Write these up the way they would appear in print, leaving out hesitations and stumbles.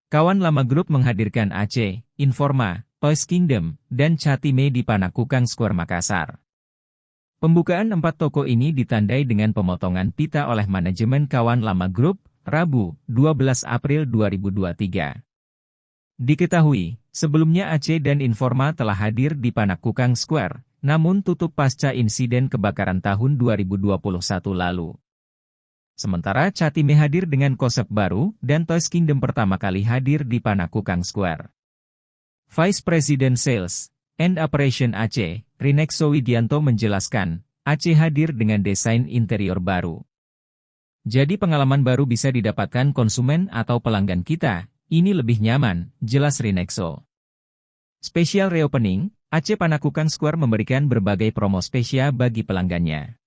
Kawan Lama Group menghadirkan AC, Informa, Toys Kingdom, dan Catime di Panakukang Square Makassar. Pembukaan 4 toko ini ditandai dengan pemotongan pita oleh manajemen Kawan Lama Group, Rabu, 12 April 2023. Diketahui, sebelumnya AC dan Informa telah hadir di Panakukang Square, namun tutup pasca insiden kebakaran tahun 2021 lalu. Sementara Catime hadir dengan konsep baru, dan Toys Kingdom pertama kali hadir di Panakukang Square. Vice President Sales and Operation AC, Rinexo Widianto menjelaskan, AC hadir dengan desain interior baru. Jadi pengalaman baru bisa didapatkan konsumen atau pelanggan kita, ini lebih nyaman, jelas Rinexo. Special Reopening, AC Panakukang Square memberikan berbagai promo spesial bagi pelanggannya.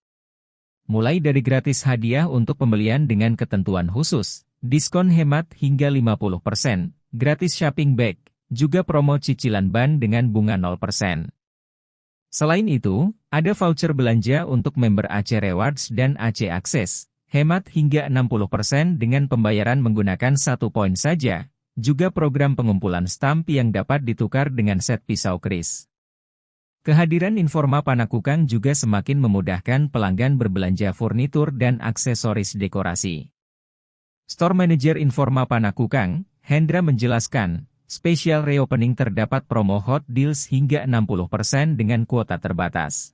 Mulai dari gratis hadiah untuk pembelian dengan ketentuan khusus, diskon hemat hingga 50%, gratis shopping bag, juga promo cicilan ban dengan bunga 0%. Selain itu, ada voucher belanja untuk member AC Rewards dan AC Access, hemat hingga 60% dengan pembayaran menggunakan 1 poin saja, juga program pengumpulan stamp yang dapat ditukar dengan set pisau keris. Kehadiran Informa Panakukang juga semakin memudahkan pelanggan berbelanja furnitur dan aksesoris dekorasi. Store Manager Informa Panakukang, Hendra menjelaskan, Special Reopening terdapat promo hot deals hingga 60% dengan kuota terbatas.